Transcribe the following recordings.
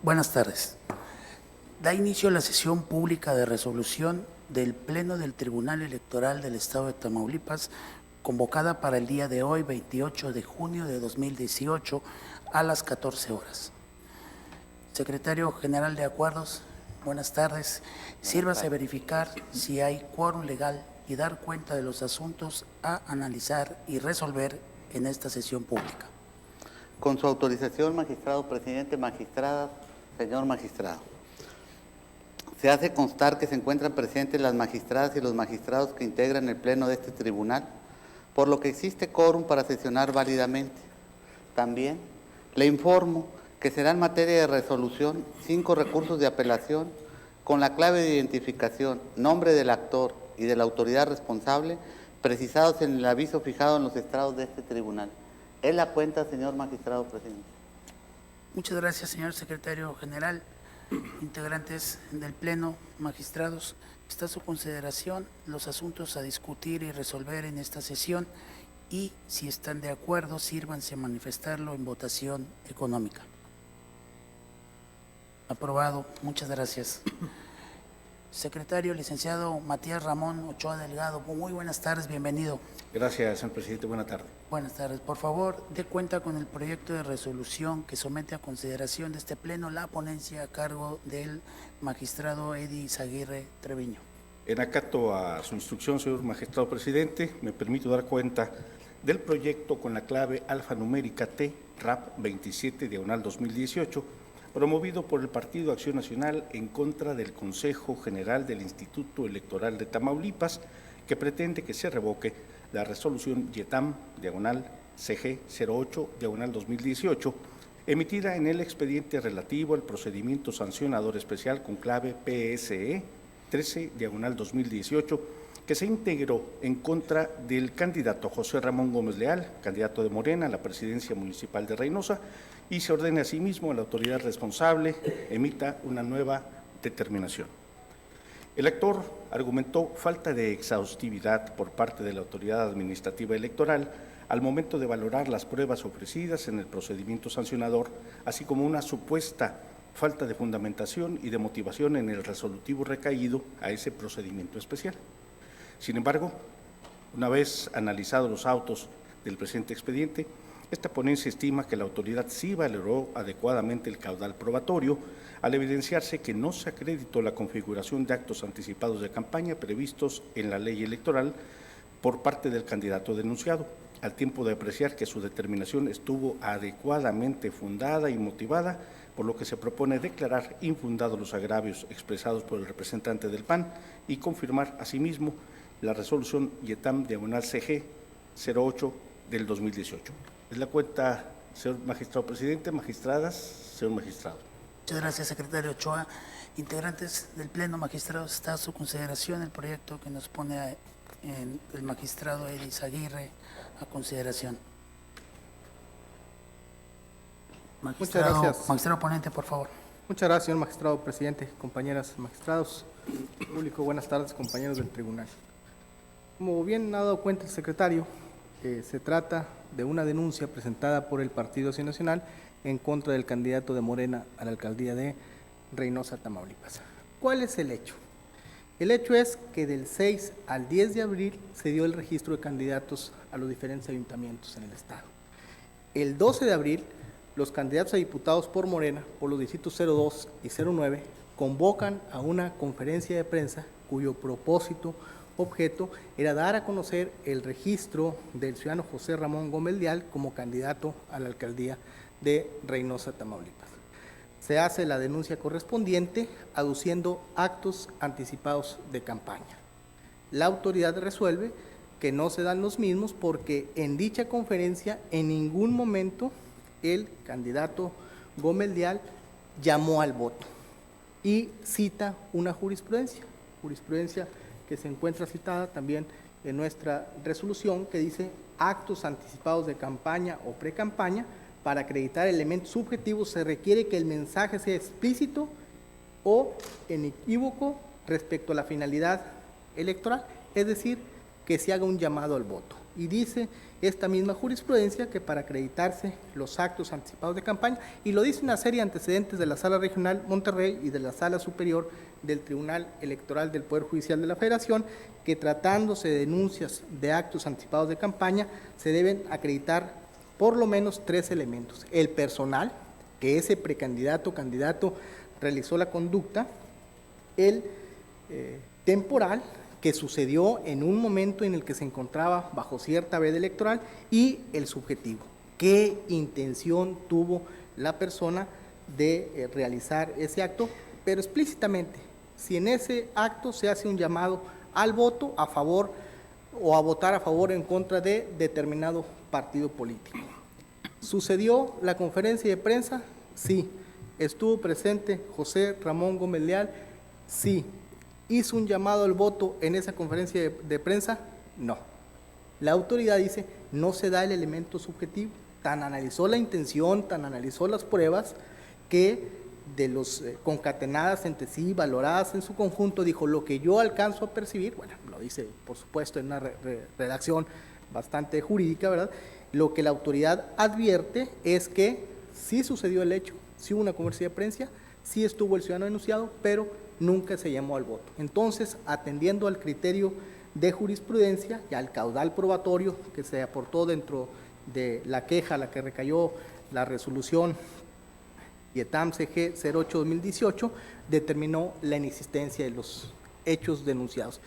Buenas tardes. Da inicio la sesión pública de resolución del Pleno del Tribunal Electoral del Estado de Tamaulipas, convocada para el día de hoy, 28 de junio de 2018, a las 14 horas. Secretario General de Acuerdos, buenas tardes. Sírvase a verificar si hay quórum legal y dar cuenta de los asuntos a analizar y resolver en esta sesión pública. Con su autorización, magistrado presidente, magistrada, señor magistrado. Se hace constar que se encuentran presentes las magistradas y los magistrados que integran el pleno de este tribunal, por lo que existe quórum para sesionar válidamente. También le informo que será en materia de resolución 5 recursos de apelación con la clave de identificación, nombre del actor y de la autoridad responsable, precisados en el aviso fijado en los estrados de este tribunal. Es la cuenta, señor magistrado presidente. Muchas gracias, señor secretario general. Integrantes del Pleno, magistrados, está a su consideración los asuntos a discutir y resolver en esta sesión y, si están de acuerdo, sírvanse a manifestarlo en votación económica. Aprobado. Muchas gracias. Secretario, licenciado Matías Ramón Ochoa Delgado, muy buenas tardes, bienvenido. Gracias, señor presidente. Buenas tardes. Buenas tardes. Por favor, dé cuenta con el proyecto de resolución que somete a consideración de este pleno la ponencia a cargo del magistrado Edi Izaguirre Treviño. En acato a su instrucción, señor magistrado presidente, me permito dar cuenta del proyecto con la clave alfanumérica T-RAP 27/2018, promovido por el Partido Acción Nacional en contra del Consejo General del Instituto Electoral de Tamaulipas, que pretende que se revoque la resolución YETAM/CG 08/2018, emitida en el expediente relativo al procedimiento sancionador especial con clave PSE 13/2018, que se integró en contra del candidato José Ramón Gómez Leal, candidato de Morena a la presidencia municipal de Reynosa, y se ordene asimismo a la autoridad responsable emita una nueva determinación. El actor argumentó falta de exhaustividad por parte de la autoridad administrativa electoral al momento de valorar las pruebas ofrecidas en el procedimiento sancionador, así como una supuesta falta de fundamentación y de motivación en el resolutivo recaído a ese procedimiento especial. Sin embargo, una vez analizados los autos del presente expediente, esta ponencia estima que la autoridad sí valoró adecuadamente el caudal probatorio al evidenciarse que no se acreditó la configuración de actos anticipados de campaña previstos en la ley electoral por parte del candidato denunciado, al tiempo de apreciar que su determinación estuvo adecuadamente fundada y motivada, por lo que se propone declarar infundados los agravios expresados por el representante del PAN y confirmar asimismo la resolución YETAM/CG 08/2018. Es la cuenta, señor magistrado presidente, magistradas, señor magistrado. Muchas gracias, secretario Ochoa. Integrantes del Pleno, magistrados, está a su consideración el proyecto que nos pone el magistrado Edi Izaguirre a consideración. Magistrado, Muchas gracias. Magistrado ponente, por favor. Muchas gracias, señor magistrado presidente, compañeras magistrados, público, buenas tardes, compañeros del tribunal. Como bien ha dado cuenta el secretario, se trata de una denuncia presentada por el Partido Acción Nacional en contra del candidato de Morena a la alcaldía de Reynosa, Tamaulipas. ¿Cuál es el hecho? El hecho es que del 6 al 10 de abril se dio el registro de candidatos a los diferentes ayuntamientos en el estado. El 12 de abril, los candidatos a diputados por Morena, por los distritos 02 y 09, convocan a una conferencia de prensa cuyo objeto era dar a conocer el registro del ciudadano José Ramón Gómez Leal como candidato a la alcaldía de Reynosa, Tamaulipas. Se hace la denuncia correspondiente aduciendo actos anticipados de campaña. La autoridad resuelve que no se dan los mismos porque en dicha conferencia en ningún momento el candidato Gómez Leal llamó al voto y cita una jurisprudencia que se encuentra citada también en nuestra resolución, que dice actos anticipados de campaña o precampaña. Para acreditar elementos subjetivos se requiere que el mensaje sea explícito o inequívoco respecto a la finalidad electoral, es decir, que se haga un llamado al voto. Y dice esta misma jurisprudencia que para acreditarse los actos anticipados de campaña, y lo dice una serie de antecedentes de la Sala Regional Monterrey y de la Sala Superior del Tribunal Electoral del Poder Judicial de la Federación, que tratándose de denuncias de actos anticipados de campaña, se deben acreditar por lo menos 3 elementos. El personal, que ese precandidato o candidato realizó la conducta, el temporal, que sucedió en un momento en el que se encontraba bajo cierta veda electoral, y el subjetivo, qué intención tuvo la persona de realizar ese acto, pero explícitamente, si en ese acto se hace un llamado al voto a favor o a votar a favor o en contra de determinado partido político. ¿Sucedió la conferencia de prensa? Sí. ¿Estuvo presente José Ramón Gómez Leal? Sí. ¿Hizo un llamado al voto en esa conferencia de prensa? No. La autoridad dice, no se da el elemento subjetivo. Tan analizó la intención, tan analizó las pruebas, que de los concatenadas entre sí, valoradas en su conjunto, dijo, lo que yo alcanzo a percibir, bueno, lo dice por supuesto en una redacción bastante jurídica, ¿verdad? Lo que la autoridad advierte es que sí sucedió el hecho, sí hubo una conferencia de prensa, sí estuvo el ciudadano denunciado, pero nunca se llamó al voto. Entonces, atendiendo al criterio de jurisprudencia y al caudal probatorio que se aportó dentro de la queja a la que recayó la resolución IETAM CG 08-2018, determinó la inexistencia de los hechos denunciados.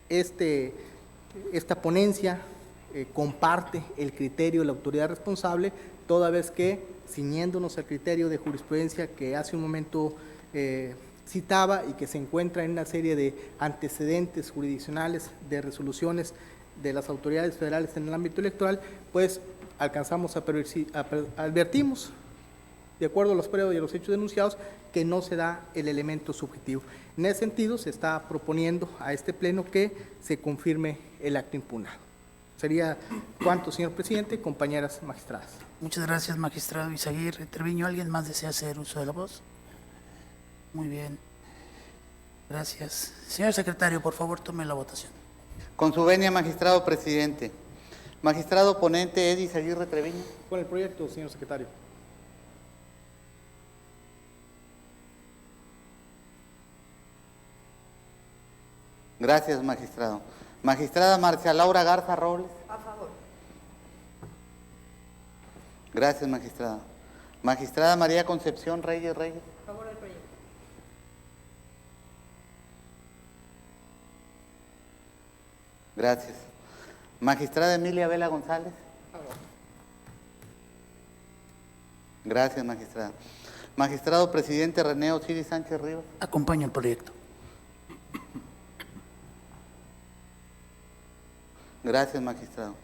Esta ponencia comparte el criterio de la autoridad responsable, toda vez que, ciñéndonos al criterio de jurisprudencia que hace un momento citaba y que se encuentra en una serie de antecedentes jurisdiccionales de resoluciones de las autoridades federales en el ámbito electoral, pues alcanzamos advertimos, de acuerdo a las pruebas y a los hechos denunciados, que no se da el elemento subjetivo. En ese sentido, se está proponiendo a este Pleno que se confirme el acto impugnado. Sería cuanto, señor presidente, compañeras magistradas. Muchas gracias, magistrado Izaguirre Treviño. ¿Alguien más desea hacer uso de la voz? Muy bien. Gracias. Señor secretario, por favor, tome la votación. Con su venia, magistrado presidente. Magistrado ponente Eddie Izaguirre Treviño. Con el proyecto, señor secretario. Gracias, magistrado. Magistrada Marcia Laura Garza Robles. A favor. Gracias, magistrada. Magistrada María Concepción Reyes Reyes. A favor del proyecto. Gracias. Magistrada Emilia Vela González. A favor. Gracias, magistrada. Magistrado presidente René Osiris Sánchez Rivas. Acompaño el proyecto. Gracias, magistrado.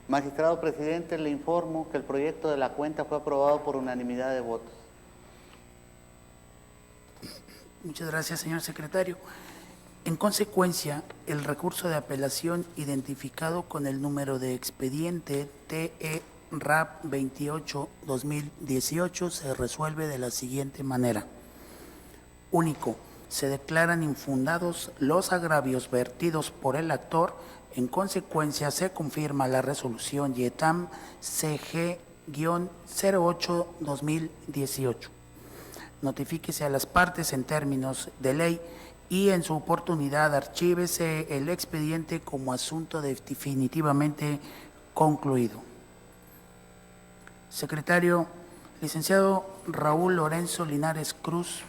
Magistrado presidente, le informo que el proyecto de la cuenta fue aprobado por unanimidad de votos. Muchas gracias, señor secretario. En consecuencia, el recurso de apelación identificado con el número de expediente TE-RAP 28-2018 se resuelve de la siguiente manera. Único. Se declaran infundados los agravios vertidos por el actor. En consecuencia, se confirma la resolución IETAM CG-08-2018. Notifíquese a las partes en términos de ley y en su oportunidad archívese el expediente como asunto definitivamente concluido. Secretario, licenciado Raúl Lorenzo Linares Cruz,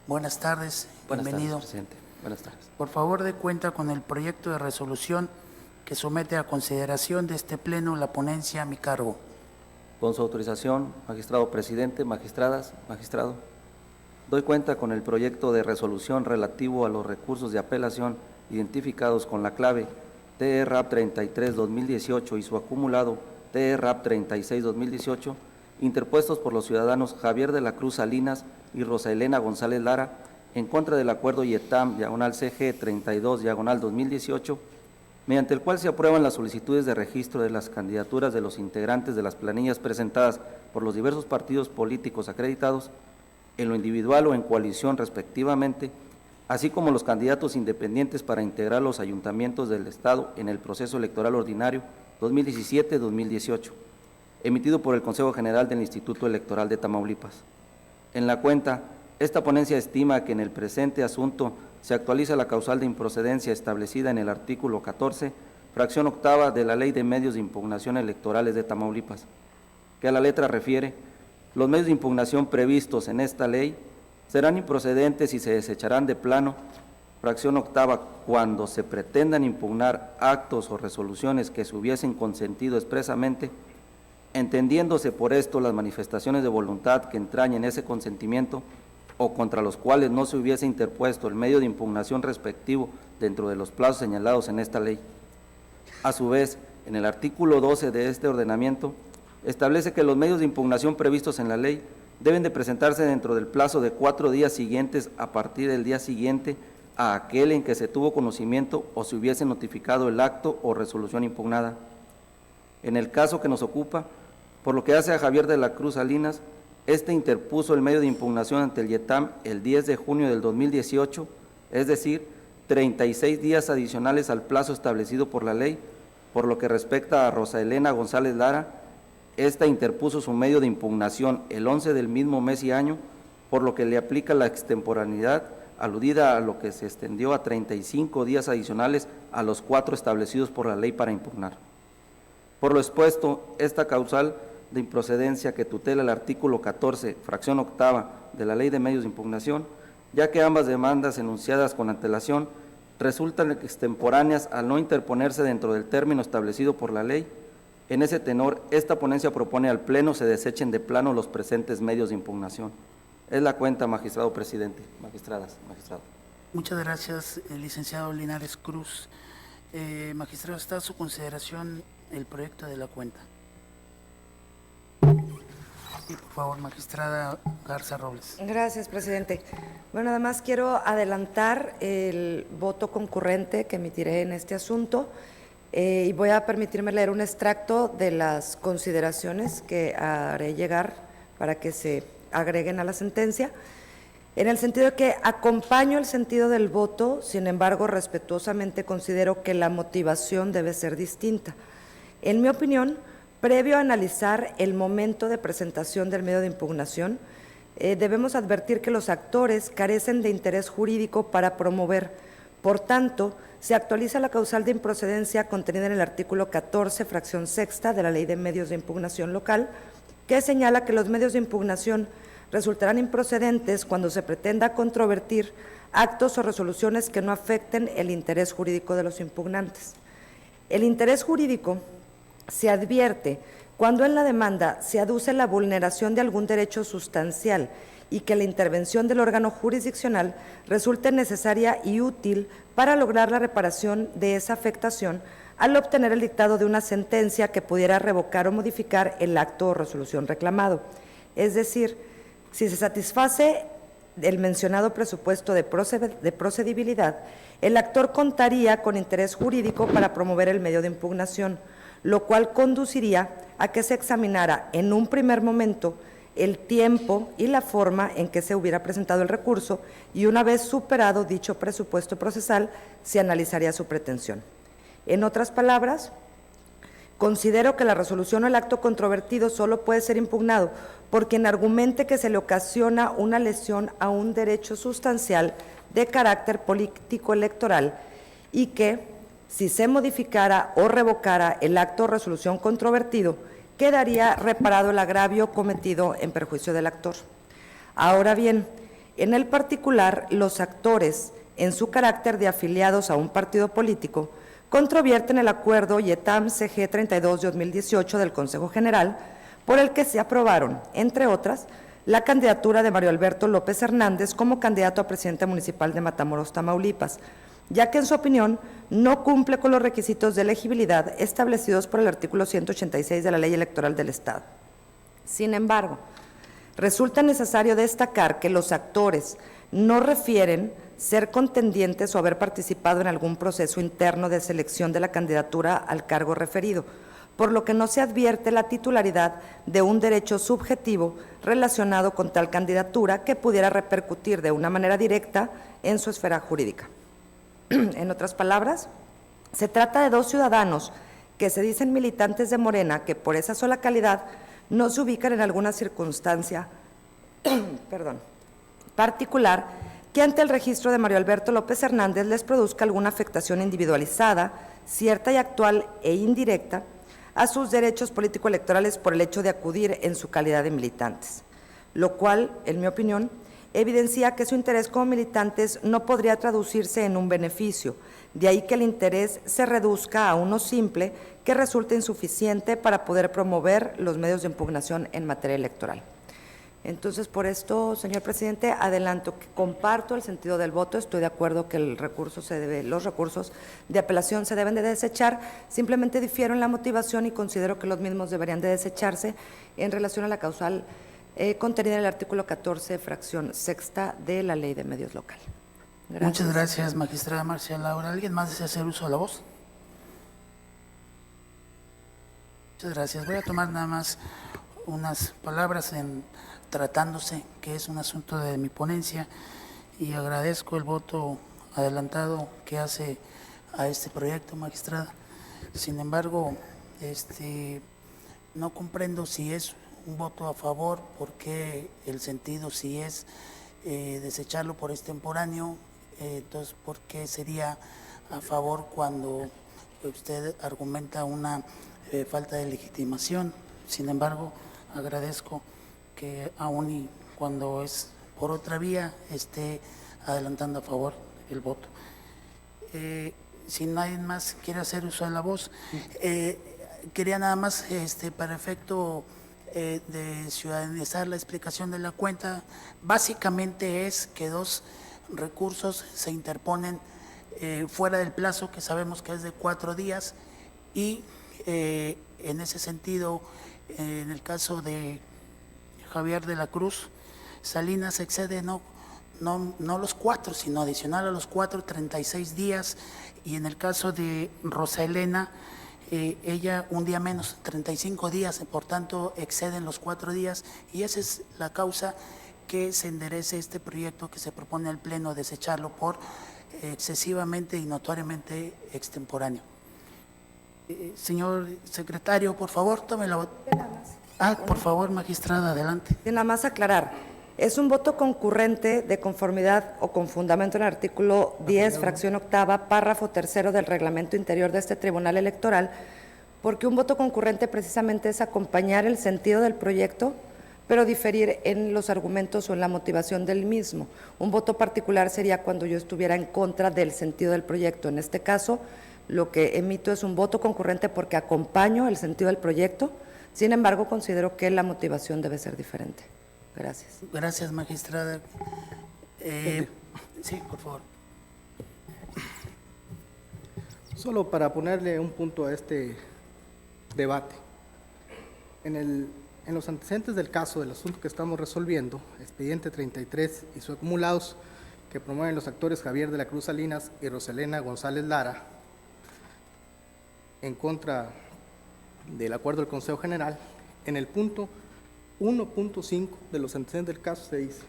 buenas tardes. Bienvenido. Buenas tardes, presidente. Buenas tardes. Por favor, dé cuenta con el proyecto de resolución que somete a consideración de este Pleno la ponencia a mi cargo. Con su autorización, magistrado presidente, magistradas, magistrado, doy cuenta con el proyecto de resolución relativo a los recursos de apelación identificados con la clave TE-RAP 33-2018 y su acumulado TE-RAP 36-2018, interpuestos por los ciudadanos Javier de la Cruz Salinas y Rosa Elena González Lara, en contra del acuerdo IETAM-CG 32-2018, mediante el cual se aprueban las solicitudes de registro de las candidaturas de los integrantes de las planillas presentadas por los diversos partidos políticos acreditados, en lo individual o en coalición respectivamente, así como los candidatos independientes para integrar los ayuntamientos del Estado en el proceso electoral ordinario 2017-2018, emitido por el Consejo General del Instituto Electoral de Tamaulipas. En la cuenta, esta ponencia estima que en el presente asunto se actualiza la causal de improcedencia establecida en el artículo 14, fracción octava de la Ley de Medios de Impugnación Electorales de Tamaulipas, que a la letra refiere: los medios de impugnación previstos en esta ley serán improcedentes y se desecharán de plano, fracción octava, cuando se pretendan impugnar actos o resoluciones que se hubiesen consentido expresamente, entendiéndose por esto las manifestaciones de voluntad que entrañen ese consentimiento o contra los cuales no se hubiese interpuesto el medio de impugnación respectivo dentro de los plazos señalados en esta ley. A su vez, en el artículo 12 de este ordenamiento, establece que los medios de impugnación previstos en la ley deben de presentarse dentro del plazo de 4 días siguientes a partir del día siguiente a aquel en que se tuvo conocimiento o se hubiese notificado el acto o resolución impugnada. En el caso que nos ocupa, por lo que hace a Javier de la Cruz Salinas, este interpuso el medio de impugnación ante el IETAM el 10 de junio del 2018, es decir, 36 días adicionales al plazo establecido por la ley. Por lo que respecta a Rosa Elena González Lara, esta interpuso su medio de impugnación el 11 del mismo mes y año, por lo que le aplica la extemporaneidad aludida, a lo que se extendió a 35 días adicionales a los 4 establecidos por la ley para impugnar. Por lo expuesto, esta causal de improcedencia que tutela el artículo 14, fracción octava de la Ley de Medios de Impugnación, ya que ambas demandas enunciadas con antelación resultan extemporáneas al no interponerse dentro del término establecido por la ley. En ese tenor, esta ponencia propone al Pleno se desechen de plano los presentes medios de impugnación. Es la cuenta, magistrado presidente, magistradas, magistrado. Muchas gracias, licenciado Linares Cruz. Magistrado, está a su consideración el proyecto de la cuenta. Y por favor, magistrada Garza Robles. Gracias, presidente. Bueno, nada más quiero adelantar el voto concurrente que emitiré en este asunto y voy a permitirme leer un extracto de las consideraciones que haré llegar para que se agreguen a la sentencia, en el sentido de que acompaño el sentido del voto, sin embargo, respetuosamente considero que la motivación debe ser distinta. En mi opinión, previo a analizar el momento de presentación del medio de impugnación, debemos advertir que los actores carecen de interés jurídico para promover. Por tanto, se actualiza la causal de improcedencia contenida en el artículo 14, fracción sexta de la Ley de Medios de Impugnación Local, que señala que los medios de impugnación resultarán improcedentes cuando se pretenda controvertir actos o resoluciones que no afecten el interés jurídico de los impugnantes. El interés jurídico se advierte cuando en la demanda se aduce la vulneración de algún derecho sustancial y que la intervención del órgano jurisdiccional resulte necesaria y útil para lograr la reparación de esa afectación al obtener el dictado de una sentencia que pudiera revocar o modificar el acto o resolución reclamado. Es decir, si se satisface el mencionado presupuesto de procedibilidad, el actor contaría con interés jurídico para promover el medio de impugnación, lo cual conduciría a que se examinara en un primer momento el tiempo y la forma en que se hubiera presentado el recurso y una vez superado dicho presupuesto procesal, se analizaría su pretensión. En otras palabras, considero que la resolución o el acto controvertido solo puede ser impugnado por quien argumente que se le ocasiona una lesión a un derecho sustancial de carácter político electoral y que, si se modificara o revocara el acto o resolución controvertido, quedaría reparado el agravio cometido en perjuicio del actor. Ahora bien, en el particular, los actores, en su carácter de afiliados a un partido político, controvierten el acuerdo IETAM-CG 32 de 2018 del Consejo General, por el que se aprobaron, entre otras, la candidatura de Mario Alberto López Hernández como candidato a presidente municipal de Matamoros, Tamaulipas, ya que en su opinión no cumple con los requisitos de elegibilidad establecidos por el artículo 186 de la Ley Electoral del Estado. Sin embargo, resulta necesario destacar que los actores no refieren ser contendientes o haber participado en algún proceso interno de selección de la candidatura al cargo referido, por lo que no se advierte la titularidad de un derecho subjetivo relacionado con tal candidatura que pudiera repercutir de una manera directa en su esfera jurídica. En otras palabras, se trata de dos ciudadanos que se dicen militantes de Morena, que por esa sola calidad no se ubican en alguna circunstancia particular que ante el registro de Mario Alberto López Hernández les produzca alguna afectación individualizada, cierta y actual e indirecta a sus derechos político-electorales por el hecho de acudir en su calidad de militantes, lo cual, en mi opinión, evidencia que su interés como militantes no podría traducirse en un beneficio, de ahí que el interés se reduzca a uno simple que resulte insuficiente para poder promover los medios de impugnación en materia electoral. Entonces, por esto, señor presidente, adelanto que comparto el sentido del voto, estoy de acuerdo que los recursos de apelación se deben de desechar, simplemente difiero en la motivación y considero que los mismos deberían de desecharse en relación a la causal contenida en el artículo 14, fracción sexta de la Ley de Medios Local. Gracias. Muchas gracias, magistrada Marcia Laura. ¿Alguien más desea hacer uso de la voz? Muchas gracias. Voy a tomar nada más unas palabras tratándose que es un asunto de mi ponencia y agradezco el voto adelantado que hace a este proyecto, magistrada. Sin embargo, no comprendo si es un voto a favor, porque el sentido si es desecharlo por extemporáneo, entonces ¿por qué sería a favor cuando usted argumenta una falta de legitimación? Sin embargo, agradezco que aún y cuando es por otra vía esté adelantando a favor el voto. Si nadie más quiere hacer uso de la voz, quería nada más para efecto de ciudadanizar la explicación de la cuenta. Básicamente es que dos recursos se interponen fuera del plazo, que sabemos que es de 4 días, y en ese sentido, en el caso de Javier de la Cruz Salinas, excede no los 4, sino adicional a los 4, 36 días, y en el caso de Rosa Elena, ella un día menos, 35 días, por tanto exceden los 4 días, y esa es la causa que se enderece este proyecto que se propone al Pleno desecharlo por excesivamente y notoriamente extemporáneo. Señor secretario, por favor, tome la voz. Por favor, magistrada, adelante. Y nada más aclarar, es un voto concurrente de conformidad o con fundamento en el artículo 10, fracción octava, párrafo tercero del reglamento interior de este Tribunal Electoral, porque un voto concurrente precisamente es acompañar el sentido del proyecto, pero diferir en los argumentos o en la motivación del mismo. Un voto particular sería cuando yo estuviera en contra del sentido del proyecto. En este caso, lo que emito es un voto concurrente porque acompaño el sentido del proyecto. Sin embargo, considero que la motivación debe ser diferente. Gracias. Gracias, magistrada. Sí, por favor. Solo para ponerle un punto a este debate. En los antecedentes del caso, del asunto que estamos resolviendo, expediente 33 y sus acumulados que promueven los actores Javier de la Cruz Salinas y Roselena González Lara, en contra del acuerdo del Consejo General, en el punto 1.5 de los antecedentes del caso se dice: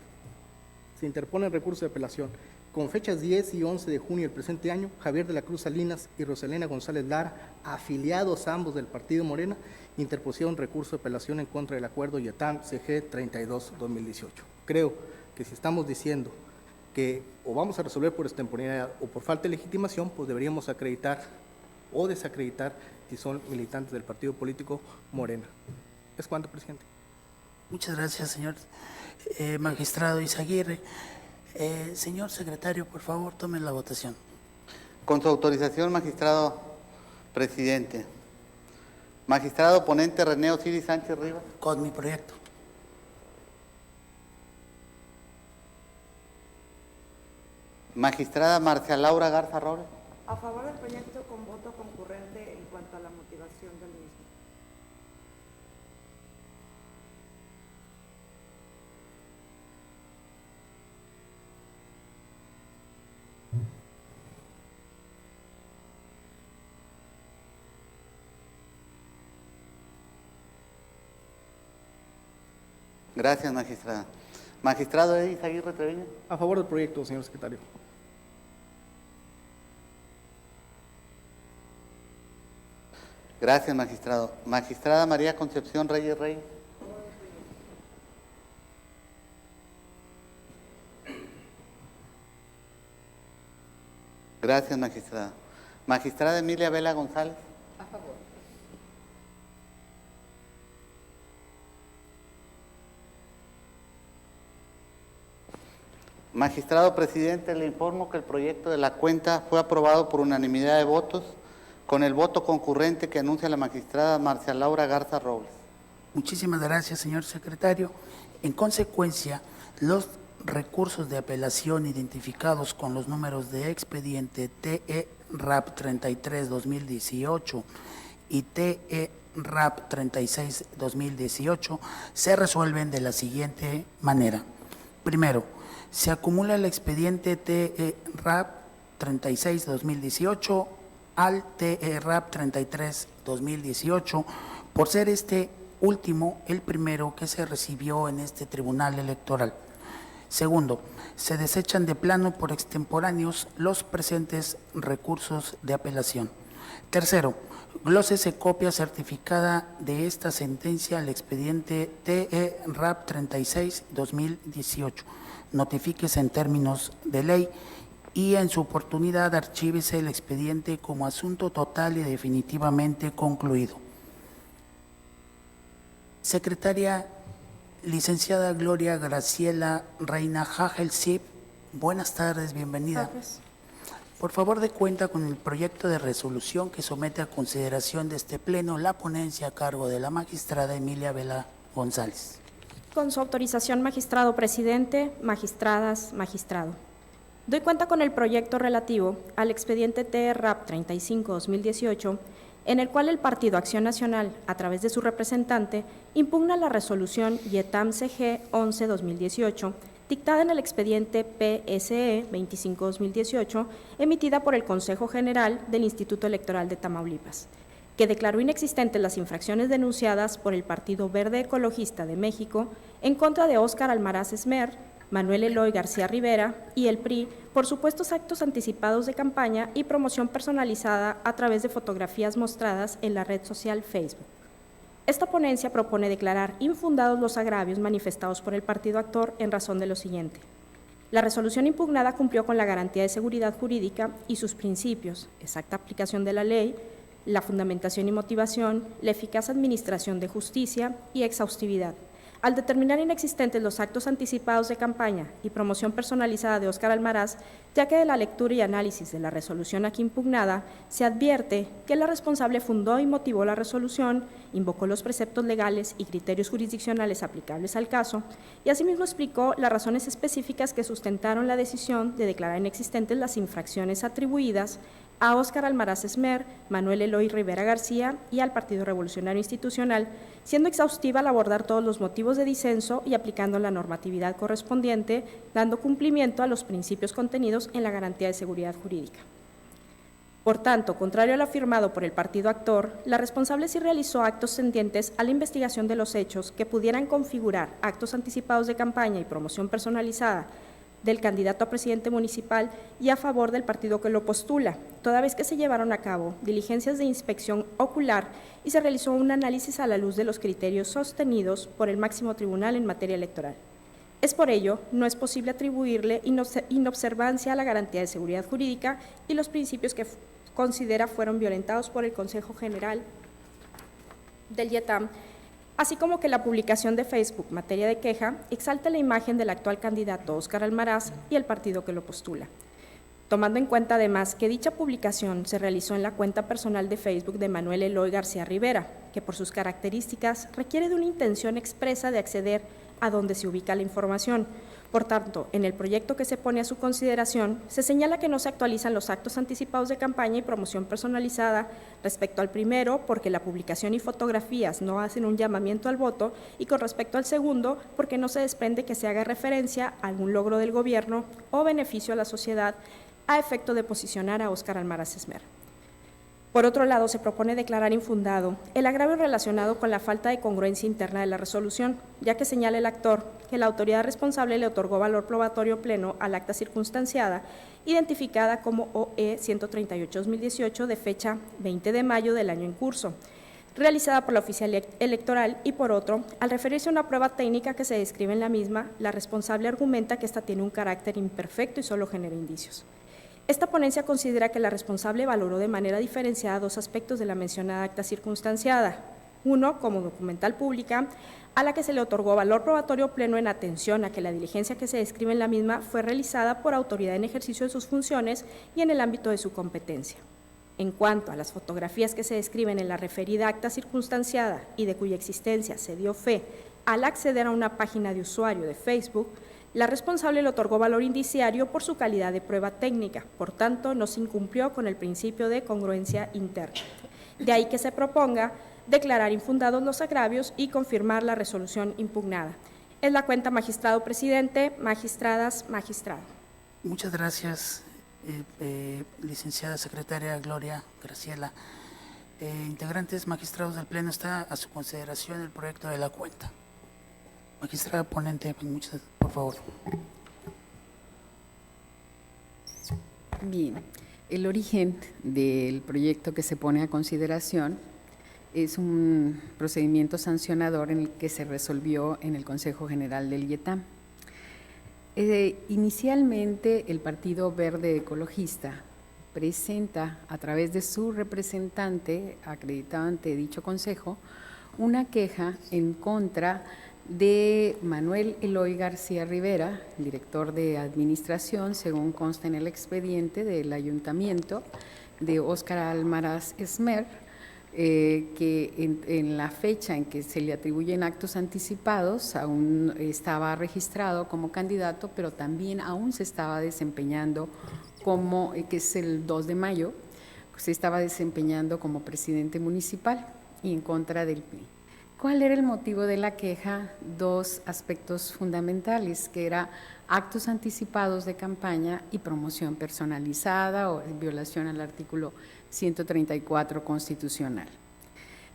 se interpone el recurso de apelación. Con fechas 10 y 11 de junio del presente año, Javier de la Cruz Salinas y Roselena González Lara, afiliados ambos del Partido Morena, interpusieron recurso de apelación en contra del acuerdo YATAM CG 32-2018. Creo que si estamos diciendo que o vamos a resolver por extemporaneidad o por falta de legitimación, pues deberíamos acreditar o desacreditar si son militantes del partido político Morena. ¿Es cuanto, presidente? Muchas gracias, señor magistrado Izaguirre. Señor secretario, por favor, tome la votación. Con su autorización, magistrado presidente. Magistrado ponente René Osiris Sánchez Rivas. Con mi proyecto. Magistrada Marcia Laura Garza Robles. A favor del proyecto con voto concurrente en cuanto a la motivación del mismo. Gracias, magistrada. Magistrado Edis Aguirre Treviño. A favor del proyecto, señor secretario. Gracias, magistrado. Magistrada María Concepción Reyes Reyes. Gracias, magistrada. Magistrada Emilia Vela González. A favor. Magistrado presidente, le informo que el proyecto de la cuenta fue aprobado por unanimidad de votos, con el voto concurrente que anuncia la magistrada Marcia Laura Garza Robles. Muchísimas gracias, señor secretario. En consecuencia, los recursos de apelación identificados con los números de expediente TE-RAP 33-2018 y TE-RAP 36-2018 se resuelven de la siguiente manera. Primero, se acumula el expediente TE-RAP 36-2018 al TE-RAP 33-2018 por ser este último el primero que se recibió en este tribunal electoral. Segundo, se desechan de plano por extemporáneos los presentes recursos de apelación. Tercero, glósese copia certificada de esta sentencia al expediente TE-RAP 36-2018. Notifíquese en términos de ley y en su oportunidad archívese el expediente como asunto total y definitivamente concluido. Secretaria licenciada Gloria Graciela Reina Hagel-Sip, buenas tardes, bienvenida. Gracias. Por favor, dé cuenta con el proyecto de resolución que somete a consideración de este Pleno la ponencia a cargo de la magistrada Emilia Vela González. Con su autorización, magistrado presidente, magistradas, magistrado. Doy cuenta con el proyecto relativo al expediente TE-RAP 35-2018, en el cual el Partido Acción Nacional, a través de su representante, impugna la resolución YETAM-CG 11-2018, dictada en el expediente PSE 25-2018, emitida por el Consejo General del Instituto Electoral de Tamaulipas, que declaró inexistentes las infracciones denunciadas por el Partido Verde Ecologista de México en contra de Óscar Almaraz Esmer, Manuel Eloy García Rivera y el PRI por supuestos actos anticipados de campaña y promoción personalizada a través de fotografías mostradas en la red social Facebook. Esta ponencia propone declarar infundados los agravios manifestados por el partido actor en razón de lo siguiente. La resolución impugnada cumplió con la garantía de seguridad jurídica y sus principios, exacta aplicación de la ley, la fundamentación y motivación, la eficaz administración de justicia y exhaustividad, al determinar inexistentes los actos anticipados de campaña y promoción personalizada de Óscar Almaraz, ya que de la lectura y análisis de la resolución aquí impugnada se advierte que la responsable fundó y motivó la resolución, invocó los preceptos legales y criterios jurisdiccionales aplicables al caso y asimismo explicó las razones específicas que sustentaron la decisión de declarar inexistentes las infracciones atribuidas a Óscar Almaraz Esmer, Manuel Eloy Rivera García y al Partido Revolucionario Institucional, siendo exhaustiva al abordar todos los motivos de disenso y aplicando la normatividad correspondiente, dando cumplimiento a los principios contenidos en la garantía de seguridad jurídica. Por tanto, contrario a lo afirmado por el partido actor, la responsable sí realizó actos tendientes a la investigación de los hechos que pudieran configurar actos anticipados de campaña y promoción personalizada del candidato a presidente municipal y a favor del partido que lo postula, toda vez que se llevaron a cabo diligencias de inspección ocular y se realizó un análisis a la luz de los criterios sostenidos por el máximo tribunal en materia electoral. Es por ello, no es posible atribuirle inobservancia a la garantía de seguridad jurídica y los principios que considera fueron violentados por el Consejo General del YETAM, así como que la publicación de Facebook, materia de queja, exalta la imagen del actual candidato Óscar Almaraz y el partido que lo postula. Tomando en cuenta además que dicha publicación se realizó en la cuenta personal de Facebook de Manuel Eloy García Rivera, que por sus características requiere de una intención expresa de acceder a donde se ubica la información. Por tanto, en el proyecto que se pone a su consideración, se señala que no se actualizan los actos anticipados de campaña y promoción personalizada respecto al primero, porque la publicación y fotografías no hacen un llamamiento al voto, y con respecto al segundo, porque no se desprende que se haga referencia a algún logro del gobierno o beneficio a la sociedad a efecto de posicionar a Óscar Almaraz Esmer. Por otro lado, se propone declarar infundado el agravio relacionado con la falta de congruencia interna de la resolución, ya que señala el actor que la autoridad responsable le otorgó valor probatorio pleno al acta circunstanciada, identificada como OE 138-2018 de fecha 20 de mayo del año en curso, realizada por la oficial electoral, y por otro, al referirse a una prueba técnica que se describe en la misma, la responsable argumenta que ésta tiene un carácter imperfecto y solo genera indicios. Esta ponencia considera que la responsable valoró de manera diferenciada dos aspectos de la mencionada acta circunstanciada. Uno, como documental pública, a la que se le otorgó valor probatorio pleno en atención a que la diligencia que se describe en la misma fue realizada por autoridad en ejercicio de sus funciones y en el ámbito de su competencia. En cuanto a las fotografías que se describen en la referida acta circunstanciada y de cuya existencia se dio fe al acceder a una página de usuario de Facebook, la responsable le otorgó valor indiciario por su calidad de prueba técnica, por tanto, no se incumplió con el principio de congruencia interna. De ahí que se proponga declarar infundados los agravios y confirmar la resolución impugnada. Es la cuenta, magistrado presidente, magistradas, magistrado. Muchas gracias, licenciada secretaria Gloria Graciela. Integrantes magistrados del Pleno, está a su consideración el proyecto de la cuenta. Magistrada ponente, por favor. Bien, el origen del proyecto que se pone a consideración es un procedimiento sancionador en el que se resolvió en el Consejo General del IETAM. Inicialmente, el Partido Verde Ecologista presenta a través de su representante acreditado ante dicho consejo una queja en contra de Manuel Eloy García Rivera, director de administración, según consta en el expediente del ayuntamiento, de Óscar Almaraz Esmer, que en la fecha en que se le atribuyen actos anticipados aún estaba registrado como candidato, pero también aún se estaba desempeñando como, que es el 2 de mayo, se estaba desempeñando como presidente municipal y en contra del PRI. ¿Cuál era el motivo de la queja? Dos aspectos fundamentales, que era actos anticipados de campaña y promoción personalizada o violación al artículo 134 constitucional.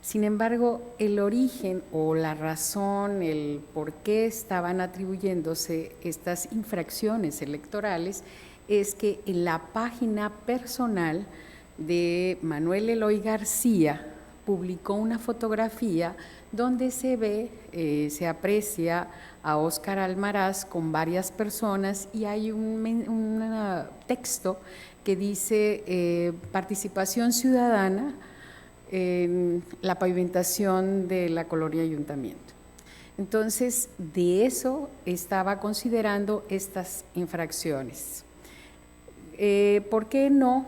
Sin embargo, el origen o la razón, el por qué estaban atribuyéndose estas infracciones electorales es que en la página personal de Manuel Eloy García publicó una fotografía donde se ve, se aprecia a Óscar Almaraz con varias personas y hay un texto que dice participación ciudadana en la pavimentación de la colonia Ayuntamiento. Entonces, de eso estaba considerando estas infracciones. ¿Por qué no?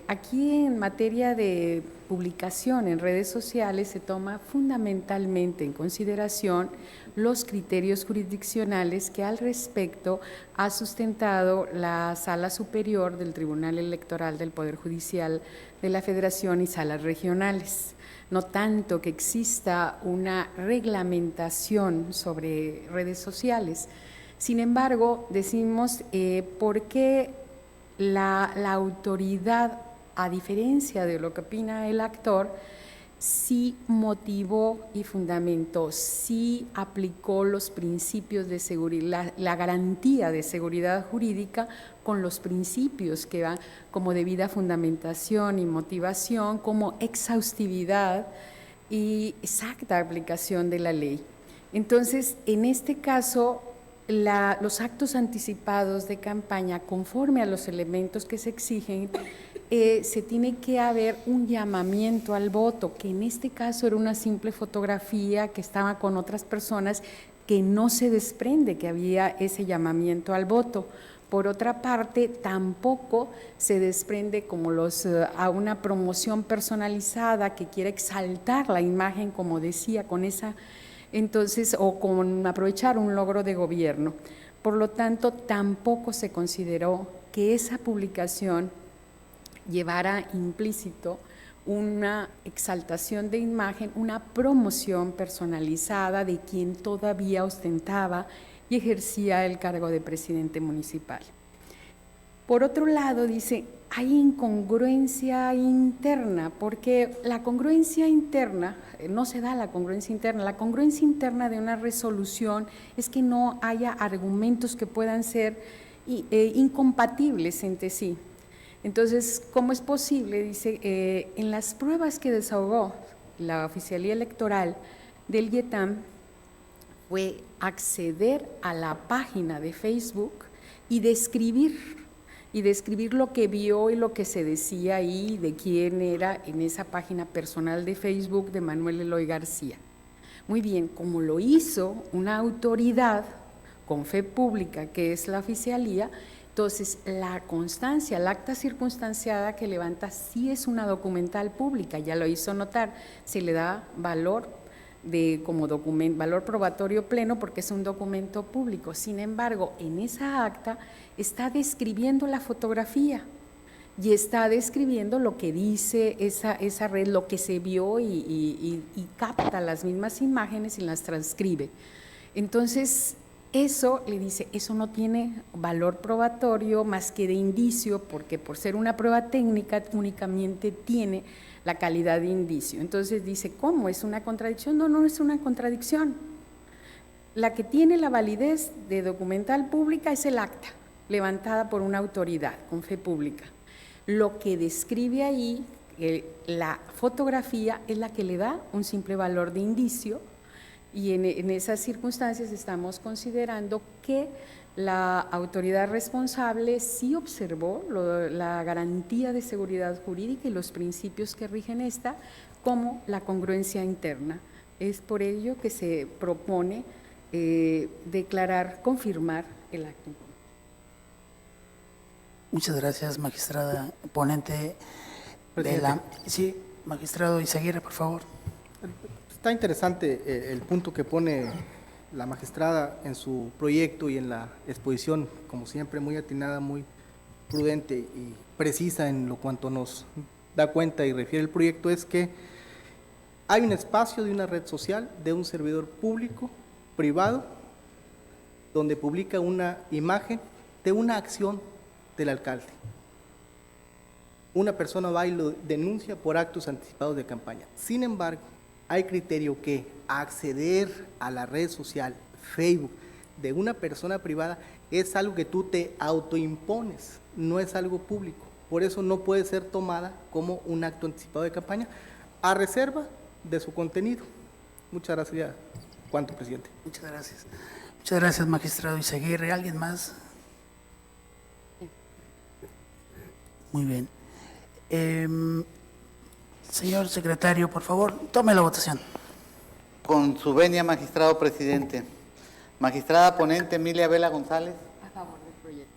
Aquí en materia de publicación en redes sociales se toma fundamentalmente en consideración los criterios jurisdiccionales que al respecto ha sustentado la Sala Superior del Tribunal Electoral del Poder Judicial de la Federación y salas regionales. No tanto que exista una reglamentación sobre redes sociales. Sin embargo, decimos por qué la autoridad, a diferencia de lo que opina el actor, sí motivó y fundamentó, sí aplicó los principios de seguridad, la garantía de seguridad jurídica con los principios que van como debida fundamentación y motivación, como exhaustividad y exacta aplicación de la ley. Entonces, en este caso, los actos anticipados de campaña, conforme a los elementos que se exigen, se tiene que haber un llamamiento al voto, que en este caso era una simple fotografía que estaba con otras personas, que no se desprende que había ese llamamiento al voto. Por otra parte, tampoco se desprende como a una promoción personalizada que quiere exaltar la imagen, como decía, con esa, entonces, o con aprovechar un logro de gobierno. Por lo tanto, tampoco se consideró que esa publicación llevara implícito una exaltación de imagen, una promoción personalizada de quien todavía ostentaba y ejercía el cargo de presidente municipal. Por otro lado, dice, hay incongruencia interna, porque la congruencia interna, no se da la congruencia interna de una resolución es que no haya argumentos que puedan ser incompatibles entre sí. Entonces, ¿cómo es posible? Dice, en las pruebas que desahogó la Oficialía Electoral del IETAM fue acceder a la página de Facebook y describir lo que vio y lo que se decía ahí, de quién era en esa página personal de Facebook de Manuel Eloy García. Muy bien, como lo hizo una autoridad con fe pública, que es la Oficialía, entonces la constancia, el acta circunstanciada que levanta sí es una documental pública, ya lo hizo notar, se le da valor como documento, valor probatorio pleno porque es un documento público. Sin embargo, en esa acta está describiendo la fotografía y está describiendo lo que dice esa red, lo que se vio y capta las mismas imágenes y las transcribe. Entonces, eso le dice, eso no tiene valor probatorio más que de indicio, porque por ser una prueba técnica únicamente tiene la calidad de indicio. Entonces dice, ¿cómo? ¿Es una contradicción? No, no es una contradicción. La que tiene la validez de documental pública es el acta, levantada por una autoridad con fe pública. Lo que describe ahí, la fotografía, es la que le da un simple valor de indicio, y en esas circunstancias estamos considerando que la autoridad responsable sí observó la garantía de seguridad jurídica y los principios que rigen esta, como la congruencia interna. Es por ello que se propone confirmar el acto. Muchas gracias, magistrada ponente de la... Sí, magistrado Izaguirre, por favor. Está interesante el punto que pone la magistrada en su proyecto y en la exposición, como siempre, muy atinada, muy prudente y precisa en lo cuanto nos da cuenta y refiere el proyecto, es que hay un espacio de una red social, de un servidor público, privado, donde publica una imagen de una acción del alcalde. Una persona va y lo denuncia por actos anticipados de campaña. Sin embargo, hay criterio que acceder a la red social Facebook de una persona privada es algo que tú te autoimpones, no es algo público. Por eso no puede ser tomada como un acto anticipado de campaña, a reserva de su contenido. Muchas gracias. ¿Cuánto, presidente? Muchas gracias. Muchas gracias, magistrado Izaguirre. ¿Alguien más? Muy bien. Señor secretario, por favor, tome la votación. Con su venia, magistrado presidente. Magistrada ponente Emilia Vela González. A favor del proyecto.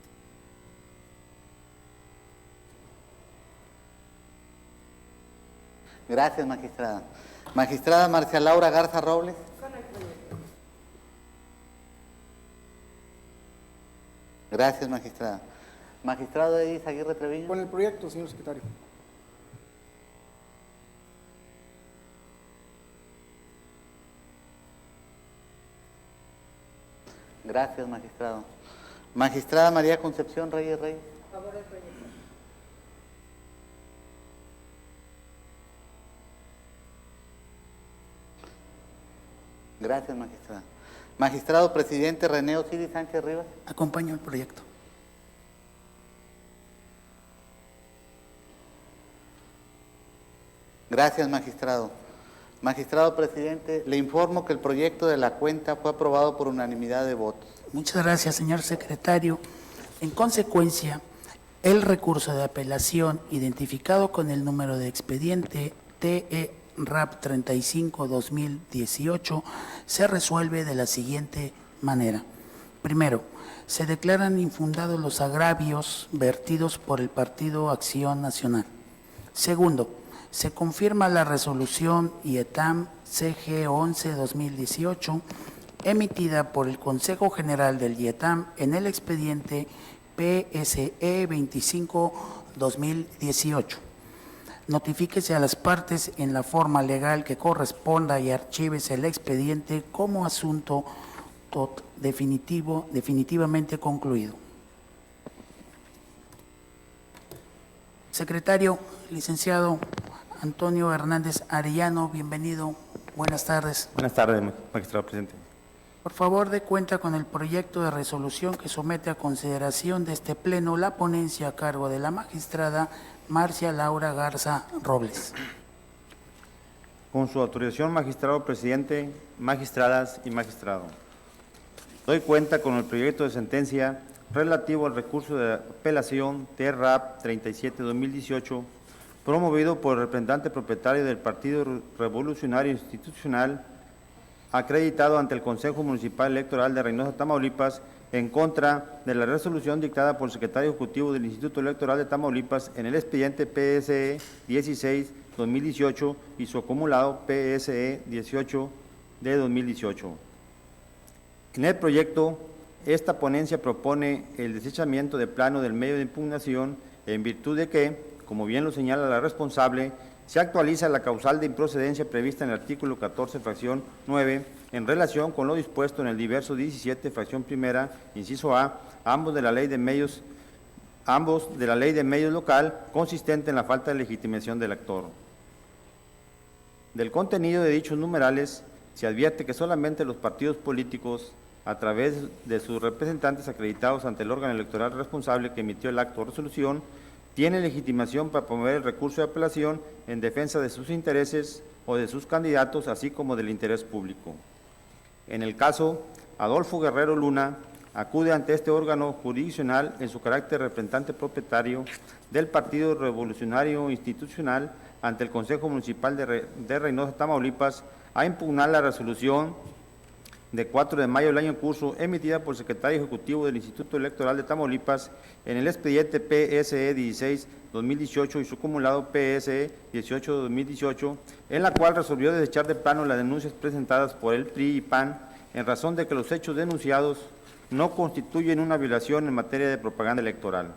Gracias, magistrada. Magistrada Marcia Laura Garza Robles. Con el proyecto. Gracias, magistrada. Magistrado Edith Izaguirre Treviño. Con el proyecto, señor secretario. Gracias, magistrado. Magistrada María Concepción Reyes Reyes. A favor del proyecto. Gracias, magistrada. Magistrado presidente René Osiris Sánchez Rivas. Acompaño el proyecto. Gracias, magistrado. Magistrado presidente, le informo que el proyecto de la cuenta fue aprobado por unanimidad de votos. Muchas gracias, señor secretario. En consecuencia, el recurso de apelación identificado con el número de expediente TE-RAP 35-2018 se resuelve de la siguiente manera. Primero, se declaran infundados los agravios vertidos por el Partido Acción Nacional. Segundo, se confirma la resolución IETAM CG 11-2018 emitida por el Consejo General del IETAM en el expediente PSE 25-2018. Notifíquese a las partes en la forma legal que corresponda y archívese el expediente como asunto definitivamente concluido. Secretario, licenciado Antonio Hernández Arellano, bienvenido. Buenas tardes. Buenas tardes, magistrado presidente. Por favor, dé cuenta con el proyecto de resolución que somete a consideración de este Pleno la ponencia a cargo de la magistrada Marcia Laura Garza Robles. Con su autorización, magistrado presidente, magistradas y magistrado. Doy cuenta con el proyecto de sentencia relativo al recurso de apelación TRAP 37-2018, promovido por el representante propietario del Partido Revolucionario Institucional, acreditado ante el Consejo Municipal Electoral de Reynosa, Tamaulipas, en contra de la resolución dictada por el secretario ejecutivo del Instituto Electoral de Tamaulipas en el expediente PSE 16-2018 y su acumulado PSE 18 de 2018. En el proyecto, esta ponencia propone el desechamiento de plano del medio de impugnación en virtud de que, como bien lo señala la responsable, se actualiza la causal de improcedencia prevista en el artículo 14, fracción 9, en relación con lo dispuesto en el diverso 17, fracción primera, inciso A, ambos de la ley de medios local, consistente en la falta de legitimación del actor. Del contenido de dichos numerales, se advierte que solamente los partidos políticos, a través de sus representantes acreditados ante el órgano electoral responsable que emitió el acto o resolución, tiene legitimación para promover el recurso de apelación en defensa de sus intereses o de sus candidatos, así como del interés público. En el caso, Adolfo Guerrero Luna acude ante este órgano jurisdiccional en su carácter de representante propietario del Partido Revolucionario Institucional ante el Consejo Municipal de Reynosa, Tamaulipas, a impugnar la resolución de 4 de mayo del año en curso, emitida por el secretario ejecutivo del Instituto Electoral de Tamaulipas en el expediente PSE 16-2018 y su acumulado PSE 18-2018, en la cual resolvió desechar de plano las denuncias presentadas por el PRI y PAN en razón de que los hechos denunciados no constituyen una violación en materia de propaganda electoral.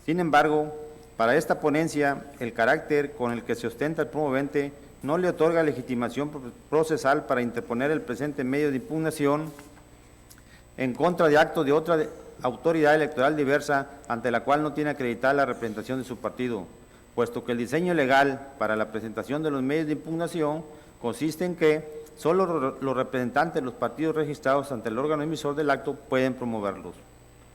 Sin embargo, para esta ponencia, el carácter con el que se ostenta el promovente no le otorga legitimación procesal para interponer el presente medio de impugnación en contra de actos de otra autoridad electoral diversa ante la cual no tiene acreditada la representación de su partido, puesto que el diseño legal para la presentación de los medios de impugnación consiste en que solo los representantes de los partidos registrados ante el órgano emisor del acto pueden promoverlos.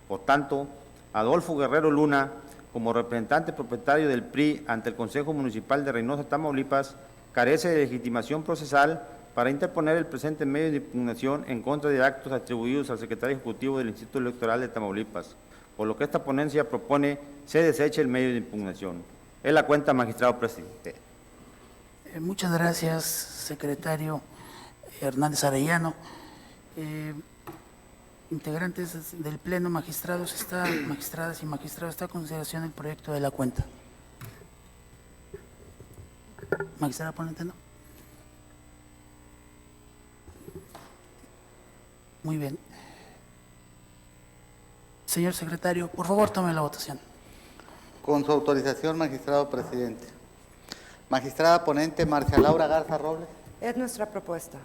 Por tanto, Adolfo Guerrero Luna, como representante propietario del PRI ante el Consejo Municipal de Reynosa, Tamaulipas, carece de legitimación procesal para interponer el presente medio de impugnación en contra de actos atribuidos al secretario ejecutivo del Instituto Electoral de Tamaulipas, por lo que esta ponencia propone se deseche el medio de impugnación. Es la cuenta, magistrado presidente. Muchas gracias, secretario Hernández Arellano. Integrantes del Pleno, magistradas y magistrados, está a consideración el proyecto de la cuenta. Magistrada ponente, ¿no? Muy bien. Señor secretario, por favor, tome la votación. Con su autorización, magistrado presidente. Magistrada ponente Marcia Laura Garza Robles. Es nuestra propuesta.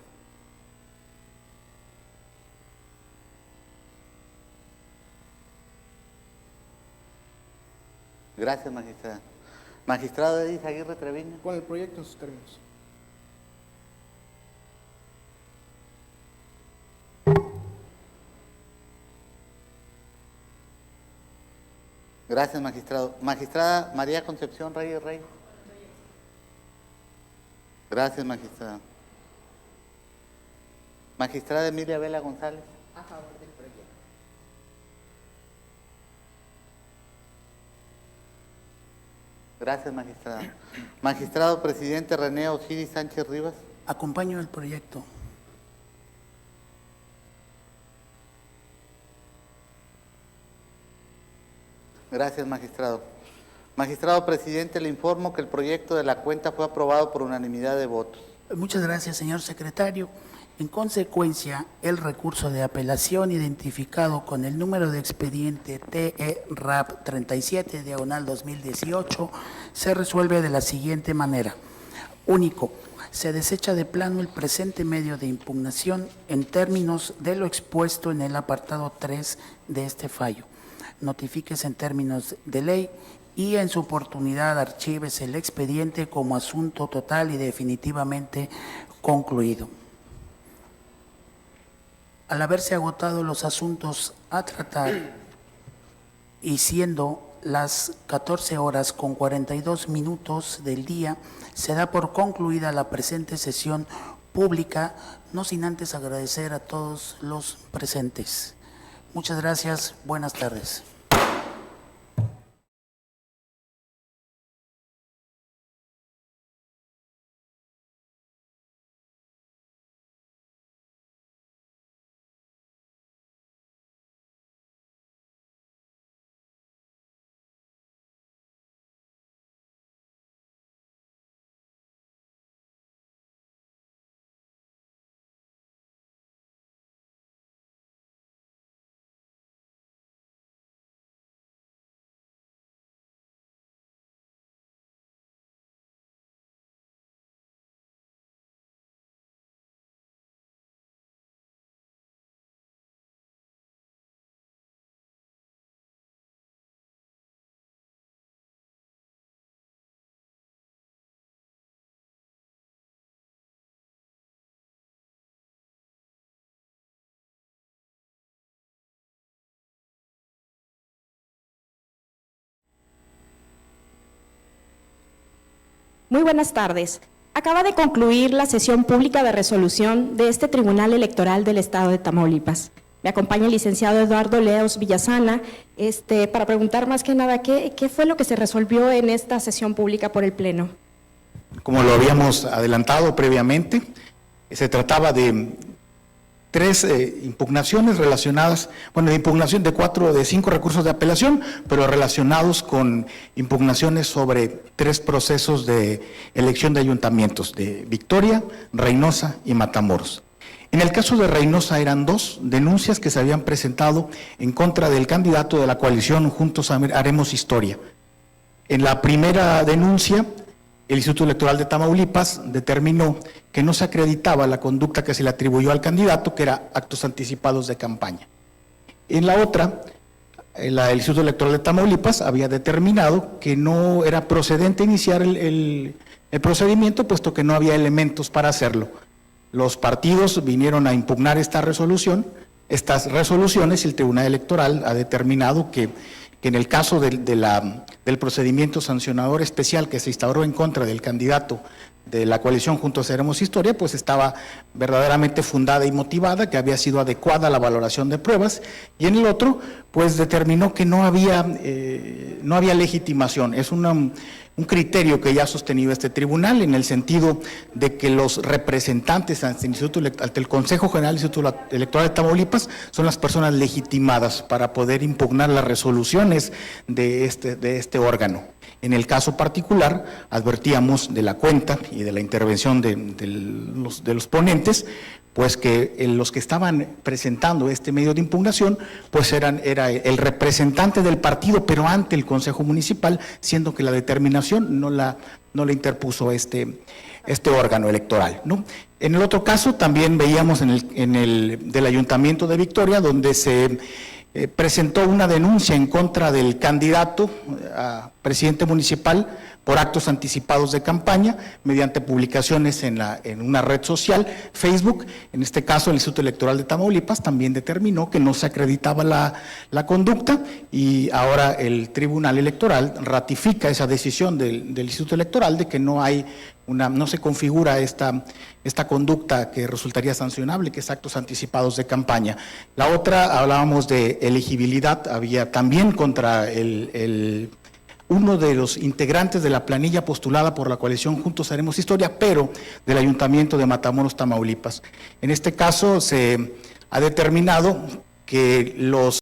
Gracias, magistrada. Magistrado Edith Aguirre Treviño. Con el proyecto en sus términos. Gracias, magistrado. Magistrada María Concepción Reyes Rey. Gracias, magistrada. Magistrada Emilia Vela González. A favor del proyecto. Gracias, magistrada. Magistrado presidente René Osiris Sánchez Rivas. Acompaño el proyecto. Gracias, magistrado. Magistrado presidente, le informo que el proyecto de la cuenta fue aprobado por unanimidad de votos. Muchas gracias, señor secretario. En consecuencia, el recurso de apelación identificado con el número de expediente TERAP 37/2018 se resuelve de la siguiente manera. Único, se desecha de plano el presente medio de impugnación en términos de lo expuesto en el apartado 3 de este fallo. Notifíquese en términos de ley y en su oportunidad archívese el expediente como asunto total y definitivamente concluido. Al haberse agotado los asuntos a tratar y siendo las 14:42 del día, se da por concluida la presente sesión pública, no sin antes agradecer a todos los presentes. Muchas gracias, buenas tardes. Muy buenas tardes. Acaba de concluir la sesión pública de resolución de este Tribunal Electoral del Estado de Tamaulipas. Me acompaña el licenciado Eduardo Leos Villasana para preguntar más que nada qué fue lo que se resolvió en esta sesión pública por el Pleno. Como lo habíamos adelantado previamente, se trataba de 3 impugnaciones relacionadas, de impugnación de 5 recursos de apelación, pero relacionados con impugnaciones sobre 3 procesos de elección de ayuntamientos, de Victoria, Reynosa y Matamoros. En el caso de Reynosa eran 2 denuncias que se habían presentado en contra del candidato de la coalición Juntos Haremos Historia. En la primera denuncia, el Instituto Electoral de Tamaulipas determinó que no se acreditaba la conducta que se le atribuyó al candidato, que era actos anticipados de campaña. En la otra, el Instituto Electoral de Tamaulipas había determinado que no era procedente iniciar el procedimiento, puesto que no había elementos para hacerlo. Los partidos vinieron a impugnar estas resoluciones, y el Tribunal Electoral ha determinado que en el caso del procedimiento sancionador especial que se instauró en contra del candidato de la coalición Juntos Haremos Historia, pues estaba verdaderamente fundada y motivada, que había sido adecuada la valoración de pruebas, y en el otro, pues determinó que no había legitimación. Es un criterio que ya ha sostenido este tribunal, en el sentido de que los representantes ante el Consejo General del Instituto Electoral de Tamaulipas son las personas legitimadas para poder impugnar las resoluciones de este órgano. En el caso particular, advertíamos de la cuenta y de la intervención de los ponentes, pues que los que estaban presentando este medio de impugnación, pues era el representante del partido, pero ante el Consejo Municipal, siendo que la determinación no la interpuso este órgano electoral, ¿no? En el otro caso también veíamos del Ayuntamiento de Victoria, donde se presentó una denuncia en contra del candidato a presidente municipal por actos anticipados de campaña mediante publicaciones en una red social, Facebook. En este caso, el Instituto Electoral de Tamaulipas también determinó que no se acreditaba la conducta, y ahora el Tribunal Electoral ratifica esa decisión del Instituto Electoral de que no se configura esta conducta que resultaría sancionable, que es actos anticipados de campaña. La otra, hablábamos de elegibilidad, había también contra uno de los integrantes de la planilla postulada por la coalición Juntos Haremos Historia, pero del Ayuntamiento de Matamoros, Tamaulipas. En este caso se ha determinado que los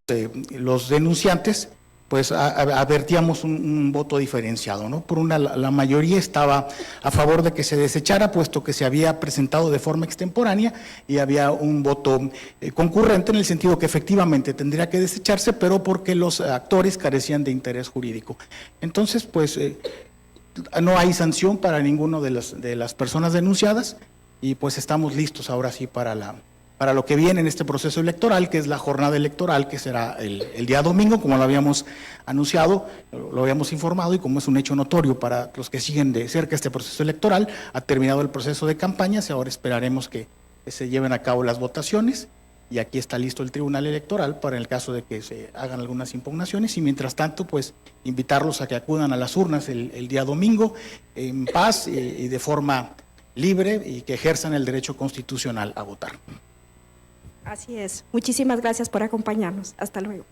denunciantes, pues advertíamos un voto diferenciado, ¿no? Por la mayoría estaba a favor de que se desechara, puesto que se había presentado de forma extemporánea, y había un voto concurrente en el sentido que efectivamente tendría que desecharse, pero porque los actores carecían de interés jurídico. Entonces, pues no hay sanción para ninguno de las personas denunciadas, y pues estamos listos ahora sí para para lo que viene en este proceso electoral, que es la jornada electoral, que será el día domingo, como lo habíamos anunciado, lo habíamos informado, y como es un hecho notorio para los que siguen de cerca este proceso electoral, ha terminado el proceso de campañas y ahora esperaremos que se lleven a cabo las votaciones, y aquí está listo el Tribunal Electoral para el caso de que se hagan algunas impugnaciones, y mientras tanto, pues, invitarlos a que acudan a las urnas el día domingo en paz y de forma libre, y que ejerzan el derecho constitucional a votar. Así es. Muchísimas gracias por acompañarnos. Hasta luego.